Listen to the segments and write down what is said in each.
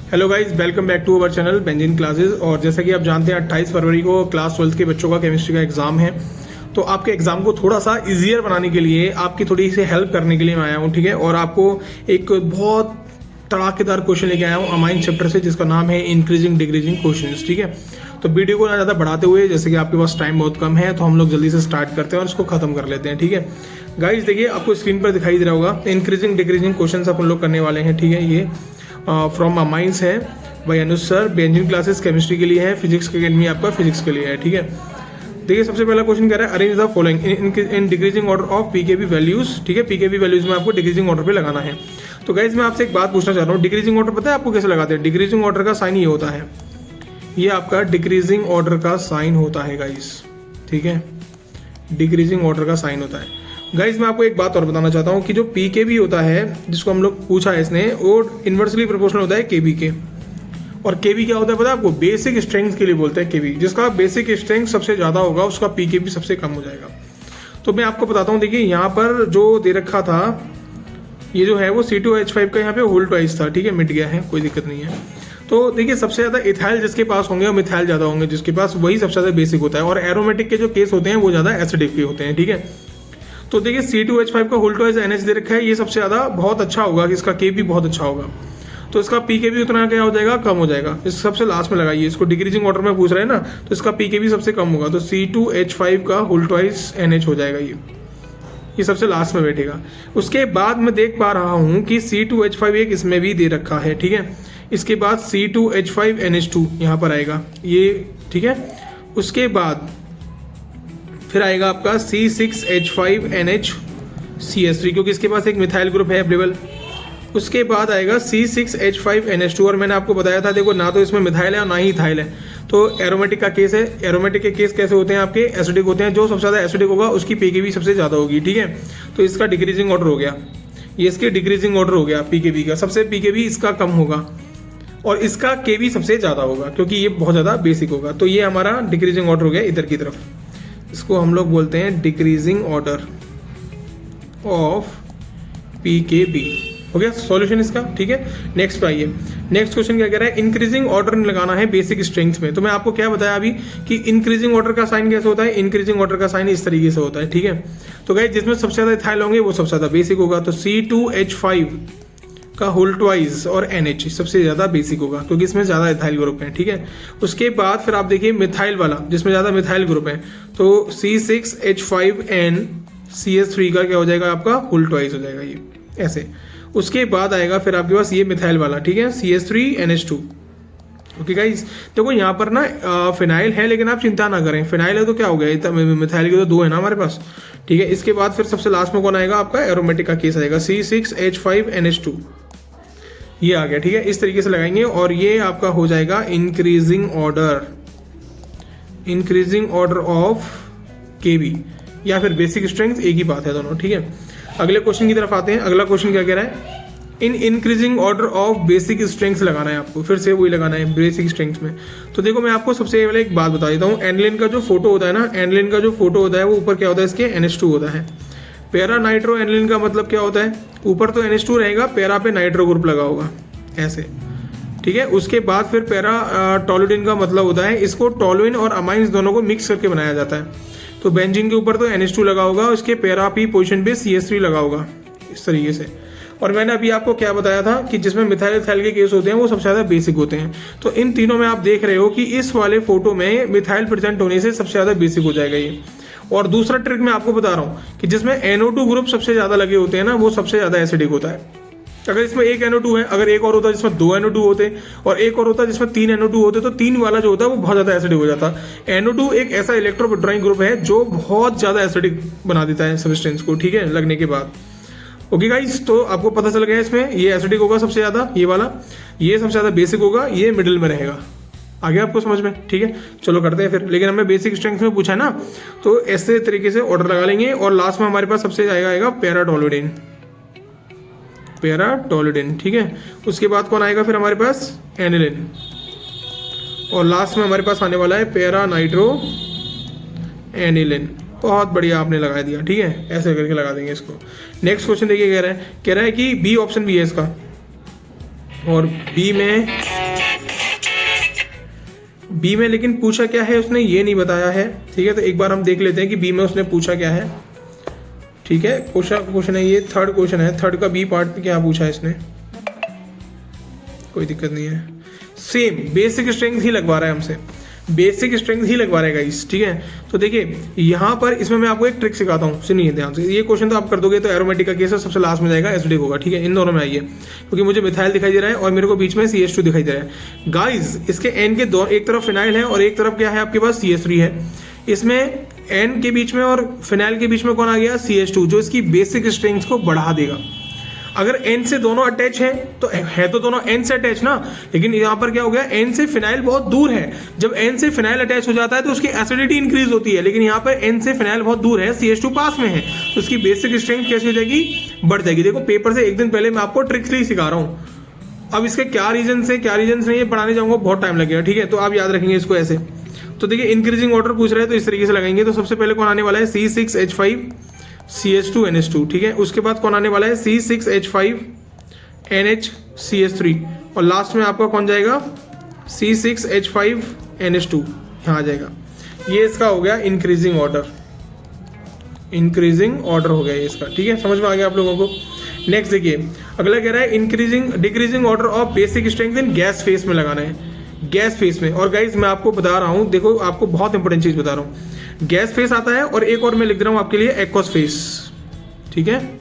Hello guys, welcome back to our channel Benzene Classes. और जैसा कि आप जानते हैं 28 फरवरी को क्लास 12 के बच्चों का केमिस्ट्री का एग्जाम है। तो आपके एग्जाम को थोड़ा सा इजियर बनाने के लिए, आपकी थोड़ी सी हेल्प करने के लिए मैं आया हूँ, ठीक है। और आपको एक बहुत तड़ाकेदार क्वेश्चन लेके आया हूँ अमाइन चैप्टर से, जिसका नाम है इंक्रीजिंग डिक्रीजिंग क्वेश्चंस, ठीक है। तो वीडियो को ना ज़्यादा बढ़ाते हुए, जैसे कि आपके पास टाइम बहुत कम है, तो हम लोग जल्दी से स्टार्ट करते हैं और इसको खत्म कर लेते हैं, ठीक है। गाइस देखिए, आपको स्क्रीन पर दिखाई दे रहा होगा इंक्रीजिंग डिक्रीजिंग क्वेश्चन अपन लोग करने वाले हैं, ठीक है। ये फ्रॉम अमाइंस है भाई अनुज सर, बेंजीन क्लासेस केमिस्ट्री के लिए है, फिजिक्स अकेडमी आपका फिजिक्स के लिए है, ठीक है। देखिए, सबसे पहला क्वेश्चन कह रहा है arrange the following in decreasing order of pKb values, ठीक है। पीकेबी वैल्यूज में आपको डिक्रीजिंग ऑर्डर पे लगाना है। तो गाइज मैं आपसे एक बात पूछना चाह रहा हूँ, डिक्रीजिंग ऑर्डर पता है आपको कैसे लगाते हैं? डिक्रीजिंग ऑर्डर का साइन ये होता है, ये आपका डिक्रीजिंग ऑर्डर का साइन होता है गाइज, ठीक है। डिक्रीजिंग ऑर्डर का साइन होता है। गाइज मैं आपको एक बात और बताना चाहता हूँ कि जो पीकेबी होता है, जिसको हम लोग पूछा है इसने, वो इन्वर्सली प्रोपोर्शनल होता है केबी के। और केबी क्या होता है पता है आपको? बेसिक स्ट्रेंथ के लिए बोलते हैं केबी। जिसका बेसिक स्ट्रेंथ सबसे ज्यादा होगा उसका पीकेबी सबसे कम हो जाएगा। तो मैं आपको बताता हूँ, देखिए यहाँ पर जो दे रखा था, ये जो है वो C2H5 का यहाँ पे होल ट्वाइस था, ठीक है। मिट गया है, कोई दिक्कत नहीं है। तो देखिए, सबसे ज्यादा इथाइल जिसके पास होंगे और मिथाइल ज्यादा होंगे जिसके पास, वही सबसे ज्यादा बेसिक होता है। और एरोमेटिक के जो केस होते हैं वो ज्यादा एसिडिक के होते हैं, ठीक है। तो देखिए, C2H5 का होल ट्वाइस NH दे रखा है, ये सबसे ज्यादा बहुत अच्छा होगा, इसका केबी बहुत अच्छा होगा। तो इसका पीकेबी उतना क्या हो जाएगा? कम हो जाएगा। इस सबसे लास्ट में लगाइए, इसको डिक्रीजिंग ऑर्डर में पूछ रहे हैं ना, तो इसका पीकेबी सबसे कम होगा। तो C2H5 का होल ट्वाइस NH हो जाएगा, ये सबसे लास्ट में बैठेगा। उसके बाद मैं देख पा रहा हूं कि C2H5 एक इसमें भी दे रखा है, ठीक है। इसके बाद C2H5NH2 यहाँ पर आएगा ये, ठीक है। उसके बाद फिर आएगा आपका C6H5NHCH3, क्योंकि इसके पास एक मिथाइल ग्रुप है अवेलेबल। उसके बाद आएगा C6H5NH2, और मैंने आपको बताया था, देखो ना तो इसमें मिथाइल है और ना ही इथाइल है। तो एरोमेटिक का केस है। एरोमेटिक के केस कैसे होते हैं आपके? एसिडिक होते हैं। जो सबसे ज्यादा एसिडिक होगा उसकी पीकेबी सबसे ज्यादा होगी, ठीक है। तो इसका डिक्रीजिंग ऑर्डर हो गया, ये इसके डिक्रीजिंग ऑर्डर हो गया पीकेबी का। सबसे पीकेबी इसका कम होगा और इसका केबी सबसे ज्यादा होगा, क्योंकि ये बहुत ज्यादा बेसिक होगा। तो ये हमारा डिक्रीजिंग ऑर्डर हो गया इधर की तरफ। इसको हम लोग बोलते हैं डिक्रीजिंग ऑर्डर ऑफ पीकेबी। हो गया सॉल्यूशन इसका, ठीक है। नेक्स्ट पे आइए। नेक्स्ट क्वेश्चन क्या कह रहा है? इंक्रीजिंग ऑर्डर लगाना है बेसिक स्ट्रेंथ में। तो मैं आपको क्या बताया अभी कि इंक्रीजिंग ऑर्डर का साइन कैसे होता है? इंक्रीजिंग ऑर्डर का साइन इस तरीके से होता है, ठीक है। तो गाइस, जिसमें सबसे ज्यादा इथाइल होंगे वो सबसे ज्यादा बेसिक होगा। तो C2H5 का होल ट्वाइस और NH सबसे ज्यादा बेसिक होगा, क्योंकि इसमें ज्यादा इथाइल ग्रुप है, ठीक है। उसके बाद फिर आप देखिए मिथाइल वाला, जिसमें ज्यादा मिथाइल ग्रुप है, तो C6H5NCH3 का क्या हो जाएगा? आपका होल ट्वाइस हो जाएगा, ये ऐसे। उसके बाद आएगा फिर आपके पास ये मिथाइल वाला, ठीक है, CH3NH2। ओके गाइस, देखो यहाँ पर ना फिनाइल है, लेकिन आप चिंता ना करें, फिनाइल है तो क्या हो गया, मिथाइल के तो दो है ना हमारे पास, ठीक है। इसके बाद फिर सबसे लास्ट में कौन आएगा? आपका एरोमेटिक का केस आएगा, C6H5NH2, ये आ गया, ठीक है। इस तरीके से लगाएंगे और ये आपका हो जाएगा इंक्रीजिंग ऑर्डर ऑफ केबी, या फिर बेसिक स्ट्रेंथ, एक ही बात है दोनों, ठीक है। अगले क्वेश्चन की तरफ आते हैं। अगला क्वेश्चन क्या कह रहा है? In increasing order of basic strength लगाना है आपको, फिर से वही लगाना है बेसिक स्ट्रेंथ में। तो देखो, मैं आपको सबसे पहले एक बात बता देता हूँ। एनिलीन का जो फोटो होता है ना, एनिलीन का जो फोटो होता है वो ऊपर क्या होता है? इसके NH2 होता है। पैरा नाइट्रो एनिलीन का मतलब क्या होता है? ऊपर तो NH2 रहेगा, पैरा पे नाइट्रो ग्रुप लगा होगा ऐसे, ठीक है। उसके बाद फिर पैरा टोलुडिन का मतलब होता है, इसको टोलुइन और अमाइंस दोनों को मिक्स करके बनाया जाता है। तो बेंजीन के ऊपर तो NH2 लगा होगा, उसके पैरा पी पोजीशन पे CH3 लगा होगा, इस तरीके से। और मैंने अभी आपको क्या बताया था कि जिसमें मिथाइल इथाइल के केस होते हैं वो सबसे ज्यादा बेसिक होते हैं। तो इन तीनों में आप देख रहे हो कि इस वाले फोटो में मिथाइल प्रेजेंट होने से सबसे ज्यादा बेसिक हो जाएगा ये। और दूसरा ट्रिक मैं आपको बता रहा हूँ कि जिसमें NO2 ग्रुप सबसे ज्यादा लगे होते हैं ना, वो सबसे ज्यादा एसिडिक होता है। अगर इसमें एक NO2 है, अगर एक और होता जिसमें 2 NO2 होते, और एक और होता जिसमें 3 NO2 होते, तो 3 वाला जो होता है वो बहुत ज्यादा एसिडिक हो जाता। NO2 एक ऐसा इलेक्ट्रो विड्रॉइंग ग्रुप है जो बहुत ज्यादा एसिडिक बना देता है सब्सटेंस को, ठीक है, लगने के बाद। ओके गाइस, तो आपको पता चल गया इसमें ये एसिडिक होगा सबसे ज्यादा, ये वाला, ये सबसे ज्यादा बेसिक होगा, ये मिडिल में रहेगा। आगे आपको समझ में, ठीक है। चलो करते हैं फिर, लेकिन हमें बेसिक स्ट्रेंथ में पूछा है ना, तो ऐसे तरीके से ऑर्डर लगा लेंगे। और लास्ट में हमारे पास सबसे आएगा पैराटोलुडिन, ठीक है। उसके बाद कौन आएगा फिर हमारे पास? एनिलीन। और लास्ट में हमारे पास आने वाला है पैरा नाइट्रो एनिलीन। बहुत बढ़िया आपने लगा दिया, ठीक है, ऐसे करके लगा देंगे इसको। नेक्स्ट क्वेश्चन देखिए, कह रहा है कि बी ऑप्शन भी है इसका, और बी में बी में लेकिन पूछा क्या है उसने ये नहीं बताया है, ठीक है। तो एक बार हम देख लेते हैं कि बी में उसने पूछा क्या है, ठीक है। क्वेश्चन है ये, थर्ड क्वेश्चन है, थर्ड का बी पार्ट में क्या पूछा है इसने, कोई दिक्कत नहीं है। सेम बेसिक स्ट्रेंथ ही लगवा रहा है हमसे, बेसिक स्ट्रेंथ ही लगवा रहा है गाइस, ठीक है। तो देखिए यहाँ पर इसमें मैं आपको एक ट्रिक सिखाता हूँ, सुनिए ध्यान से। ये क्वेश्चन तो आप कर दोगे तो एरोमेटिक का केस है, सबसे लास्ट में जाएगा एसिडिक होगा, ठीक है। इन दोनों में आइए, क्योंकि मुझे मिथाइल दिखाई दे रहा है और मेरे को बीच में CH2 दिखाई दे रहा है गाइस। इसके एन के दो, एक तरफ फिनाइल है और एक तरफ क्या है आपके पास CH3 है। इसमें एन के बीच में और फिनाइल के बीच में कौन आ गया, CH2, जो इसकी बेसिक स्ट्रेंथ को बढ़ा देगा। अगर एन से दोनों अटैच है तो है तो दोनों एन से अटैच ना, लेकिन यहाँ पर क्या हो गया, एन से फिनाइल बहुत दूर है। जब एन से फिनाइल अटैच हो जाता है तो उसकी एसिडिटी इंक्रीज होती है, लेकिन यहाँ पर एन से फिनाइल बहुत दूर है, CH2 पास में है, तो उसकी बेसिक स्ट्रेंथ कैसी हो जाएगी, बढ़ जाएगी। देखो पेपर से एक दिन पहले मैं आपको ट्रिक्स ही सिखा रहा हूँ। अब इसके क्या रीजन है क्या रीजन नहीं, ये पढ़ाने जाऊंगा बहुत टाइम लगेगा, ठीक है। तो आप याद रखेंगे इसको ऐसे। तो देखिए इंक्रीजिंग ऑर्डर पूछ रहे हैं तो इस तरीके से लगाएंगे। तो सबसे पहले कौन आने वाला है, C6H5 CH2 NH2, ठीक है। उसके बाद कौन आने वाला है, C6H5 NH CH3, और लास्ट में आपका कौन जाएगा, C6H5 NH2 यहाँ आ जाएगा। ये इसका हो गया इंक्रीजिंग ऑर्डर, इंक्रीजिंग ऑर्डर हो गया ये इसका, ठीक है। समझ में आ गया आप लोगों को। नेक्स्ट देखिए अगला कह रहा है increasing decreasing order of basic strength in gas face में लगाना है, गैस फेस में। और गाइस मैं आपको बता रहा हूँ, देखो आपको बहुत इंपॉर्टेंट चीज बता रहा हूँ, गैस फेस आता है और एक और मैं लिख रहा हूँ आपके लिए एक्वस फेस, ठीक है।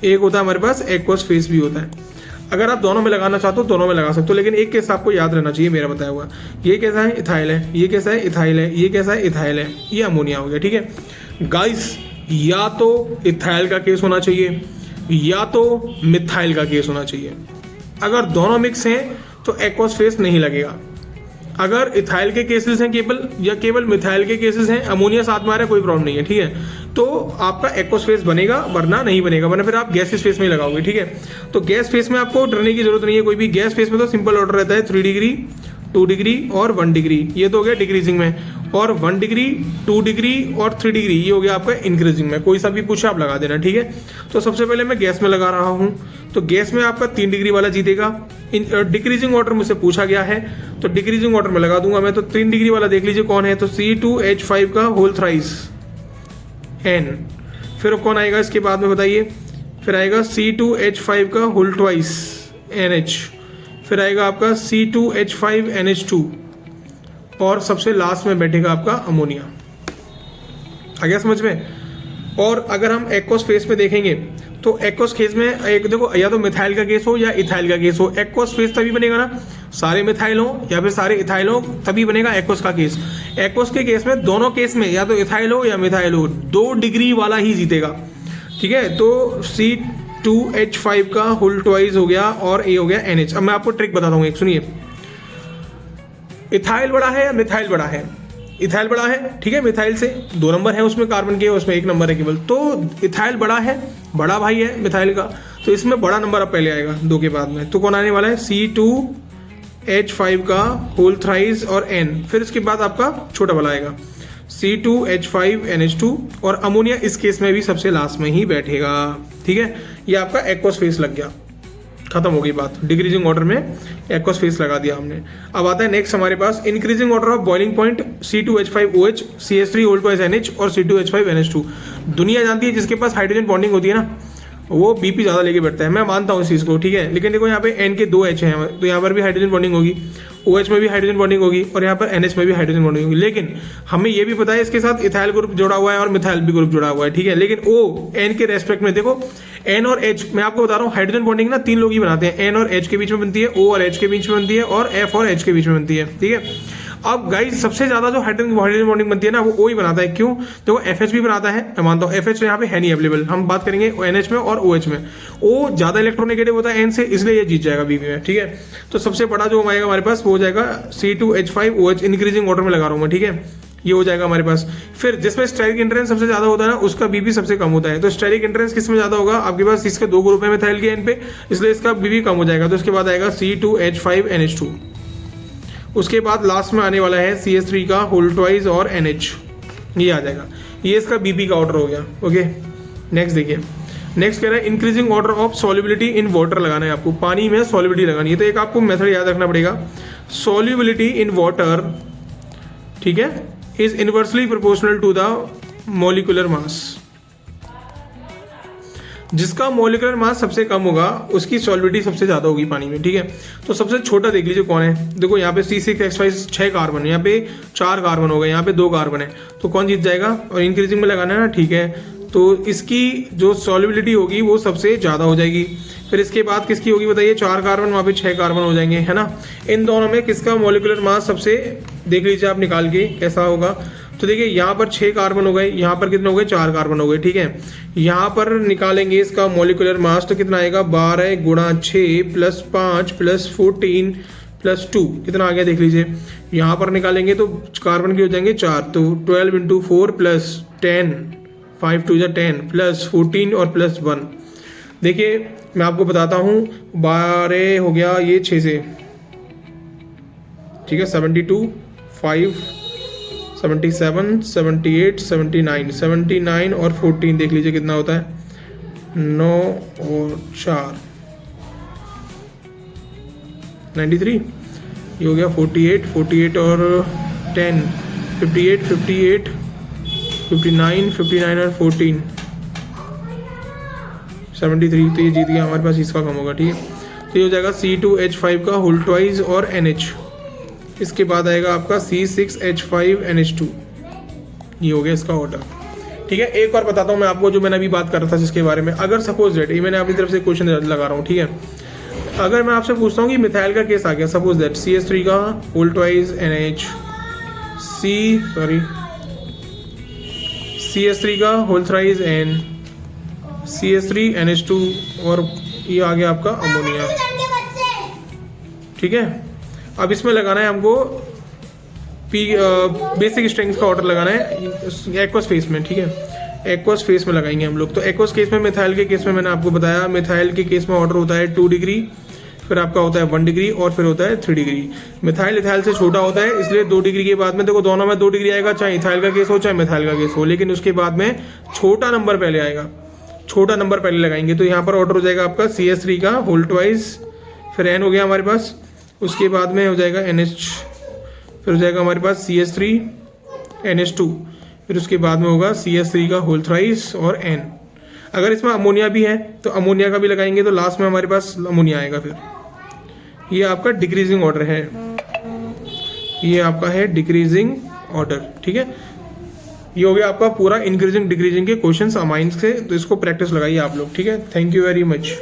एक होता है हमारे पास एक्वस फेस भी होता है। अगर आप दोनों में लगाना चाहते हो दोनों में लगा सकते हो, लेकिन एक केस आपको याद रहना चाहिए मेरा बताया हुआ। ये कैसा है, इथाइल है, ये कैसा है, इथाइल है, ये कैसा है, इथाइल है, ये अमोनिया हो गया, ठीक है गाइस। या तो इथाइल का केस होना चाहिए या तो मिथाइल का केस होना चाहिए। अगर दोनों मिक्स हैं तो एक्वस फेस नहीं लगेगा। अगर इथाइल के केसेस हैं केवल या केवल मिथाइल के केसेस हैं, अमोनिया साथ में आ रहा है, कोई प्रॉब्लम नहीं है, ठीक है। तो आपका एक्वस फेस बनेगा, वरना नहीं बनेगा, वरना फिर आप गैस फेस में ही लगाओगे, ठीक है। तो गैस फेस में आपको डरने की जरूरत नहीं है कोई भी। गैस फेस में तो सिंपल ऑर्डर रहता है 3 डिग्री 2 डिग्री और 1 डिग्री, ये तो हो गया डिक्रीजिंग में, और 1 डिग्री 2 डिग्री और 3 डिग्री ये हो गया आपका इंक्रीजिंग में। कोई सा भी पूछे आप लगा देना, ठीक है। तो सबसे पहले मैं गैस में लगा रहा हूँ, तो गैस में आपका 3 डिग्री वाला जीतेगा। डिक्रीजिंग ऑर्डर मुझसे पूछा गया है तो डिक्रीजिंग ऑर्डर में लगा दूंगा मैं। तो 3 डिग्री वाला देख लीजिए कौन है, तो C2H5 का होल थ्राइस N। फिर कौन आएगा इसके बाद में बताइए, फिर आएगा C2H5 का होल ट्वाइस NH, फिर आएगा आपका C2H5 NH2, और सबसे लास्ट में बैठेगा आपका अमोनिया। आ गया समझ में। और अगर हम एक्वस फेस में देखेंगे तो एक्वस फेस में एक देखो, या तो मिथाइल का केस हो या इथाइल का केस हो, एक्वस फेस तभी बनेगा ना, सारे मिथाइल हो या फिर सारे इथाइल हो, तभी बनेगा एक्वस का केस। एक्वस के केस में दोनों केस में या तो इथाइल हो या मिथाइल हो, 2 डिग्री वाला ही जीतेगा, ठीक है। तो C2H5 का होल ट्वाइस हो गया और ये हो गया NH। अब मैं आपको ट्रिक बताता हूँ एक, सुनिए। इथाइल बड़ा है या मिथाइल बड़ा है, इथाइल बड़ा है, ठीक है। मिथाइल से 2 नंबर है उसमें कार्बन के, उसमें 1 नंबर है केवल, तो इथाइल बड़ा है, बड़ा भाई है मिथाइल का, तो इसमें बड़ा नंबर अब पहले आएगा 2 के बाद में। तो कौन आने वाला है, C2H5 का होल थ्राइस और N, फिर इसके बाद आपका छोटा वाला आएगा C2H5 NH2, और अमोनिया इस केस में भी सबसे लास्ट में ही बैठेगा, ठीक है। ये आपका एक्वस फेस लग गया, खत्म हो गई बात। डिक्रीजिंग ऑर्डर में एक्वस फेस लगा दिया हमने। अब आता है नेक्स्ट हमारे पास increasing order of boiling point C2H5OH CH3 whole twice NH और C2H5 NH2। दुनिया जानती है जिसके पास हाइड्रोजन बॉन्डिंग होती है ना, वो बीपी ज्यादा लेके बैठता है, मैं मानता हूँ इस चीज को, ठीक है। लेकिन देखो यहाँ पे N के 2 H हैं, तो यहाँ पर भी हाइड्रोजन बॉन्डिंग होगी, OH में भी हाइड्रोजन बॉन्डिंग होगी, और यहाँ पर NH में भी हाइड्रोजन बॉन्डिंग होगी। लेकिन हमें ये भी पता है इसके साथ इथाइल ग्रुप जुड़ा हुआ है और मिथाइल भी ग्रुप जुड़ा हुआ है, ठीक है। लेकिन O N के रेस्पेक्ट में देखो, N और H, मैं आपको बता रहा हूँ हाइड्रोजन बॉन्डिंग ना 3 लोग ही बनाते हैं, N और H के बीच में बनती है, O और H के बीच में बनती है, और F और H के बीच में बनती है, ठीक है। अब गाइस सबसे ज्यादा जो हाइड्रोजन बॉन्डिंग बनती है ना, वो O ही बनाता है। क्यों, देखो FH भी बनाता है, मैं मानता हूँ FH यहाँ पे है नहीं अवेलेबल, हम बात करेंगे NH में और OH में। O ज्यादा इलेक्ट्रोनेगेटिव होता है N से, इसलिए ये जीत जाएगा बीबी में, ठीक है। तो सबसे बड़ा जो आएगा हमारे पास वो हो जाएगा C2H5OH, इंक्रीजिंग ऑर्डर में लगा रहा हूँ मैं, ठीक है। ये हो जाएगा हमारे पास। फिर जिसमें स्टेरिक इंटरेंस सबसे ज्यादा होता है ना, उसका बीबी सबसे कम होता है। तो स्टेरिक इंटरेंस किस में ज्यादा होगा, आपके पास इसके 2 ग्रुप है मिथाइल के एन पे, इसलिए इसका बीबी कम हो जाएगा। तो इसके बाद आएगा C2H5NH2, उसके बाद लास्ट में आने वाला है CH3 का होल ट्वाइस और NH, ये आ जाएगा। ये इसका बीबी का ऑर्डर हो गया, ओके। नेक्स्ट देखिए, नेक्स्ट कह रहा है increasing order of solubility in water लगाना है आपको, पानी में सॉल्युबिलिटी लगानी है। तो एक आपको मेथड याद रखना पड़ेगा, सॉल्युबिलिटी इन वाटर ठीक है, is inversely proportional to the molecular mass. जिसका मॉलिक्यूलर मास सबसे कम होगा उसकी सॉल्विटी सबसे ज़्यादा होगी पानी में, ठीक है। तो सबसे छोटा देख लीजिए कौन है, देखो यहाँ पे C6H5 6 कार्बन है, यहाँ पे 4 कार्बन हो गए, यहाँ पे 2 कार्बन है, तो कौन जीत जाएगा, और इंक्रीजिंग में लगाना है ना, ठीक है। तो इसकी जो सॉल्युबिलिटी होगी वो सबसे ज़्यादा हो जाएगी। फिर इसके बाद किसकी होगी बताइए, 4 कार्बन, वहाँ पे 6 कार्बन हो जाएंगे, है ना। इन दोनों में किसका मॉलिक्यूलर मास सबसे, देख लीजिए आप निकाल के कैसा होगा। तो देखिए यहाँ पर 6 कार्बन हो गए, यहाँ पर कितने हो गए, 4 कार्बन हो गए, ठीक है। यहाँ पर निकालेंगे इसका मॉलिक्यूलर मास तो कितना आएगा, 12 गुणा 6 प्लस 5 प्लस 14 प्लस 2 कितना आ गया देख लीजिए। यहाँ पर निकालेंगे तो कार्बन के हो जाएंगे 4, तो 12 इंटू 4 प्लस 10, 5 2 10 प्लस 14 और प्लस 1। देखिए मैं आपको बताता हूँ, 12 हो गया ये 6 से, ठीक है, 72 5 77 78 79 79 और 14 देख लीजिए कितना होता है, 9 और 4 93, ये हो गया 48 48 और 10 58 58 59 59 और 14 73, तो ये जीत गया हमारे पास, इसका कम होगा, ठीक है। तो ये हो जाएगा C2H5 का होल ट्वाइस और NH। इसके बाद आएगा आपका C6H5NH2, ये हो गया इसका ऑर्डर, ठीक है। एक और बताता हूँ मैं आपको, जो मैंने अभी बात कर रहा था जिसके बारे में, अगर सपोज दैट, ये मैंने अपनी तरफ से क्वेश्चन लगा रहा हूँ, ठीक है। अगर मैं आपसे पूछता हूँ कि मिथाइल का केस आ गया, सपोज दैट CH3 का होल ट्वाइस NH, CH3 का होल थ्राइस N, CH3NH2 और ये आ गया आपका अमोनिया, ठीक है। अब इसमें लगाना है हमको बेसिक स्ट्रेंथ का ऑर्डर लगाना है एक्वस फेस में, ठीक है। एक्वस फेस में लगाएंगे हम लोग। तो एक्वस केस में, मिथाइल के केस में मैंने आपको बताया, मिथाइल के केस में ऑर्डर होता है 2 डिग्री, फिर आपका होता है 1 डिग्री और फिर होता है 3 डिग्री। मिथाइल इथाइल से छोटा होता है, इसलिए 2 डिग्री के बाद में, देखो दोनों में 2 डिग्री आएगा, चाहे इथाइल का केस हो चाहे मिथाइल का केस हो, लेकिन उसके बाद में छोटा नंबर पहले आएगा, छोटा नंबर पहले लगाएंगे। तो यहाँ पर ऑर्डर हो जाएगा आपका CH3 का होल ट्वाइस, फिर N हो गया हमारे पास, उसके बाद में हो जाएगा NH, फिर हो जाएगा हमारे पास CH3NH2, फिर उसके बाद में होगा CH3 का होल थ्राइस और N। अगर इसमें अमोनिया भी है तो अमोनिया का भी लगाएंगे, तो लास्ट में हमारे पास अमोनिया आएगा। फिर ये आपका डिक्रीजिंग ऑर्डर है, ये आपका है डिक्रीजिंग ऑर्डर, ठीक है। ये हो गया आपका पूरा इंक्रीजिंग डिक्रीजिंग के क्वेश्चंस अमाइंस से, तो इसको प्रैक्टिस लगाइए आप लोग, ठीक है। Thank you very much.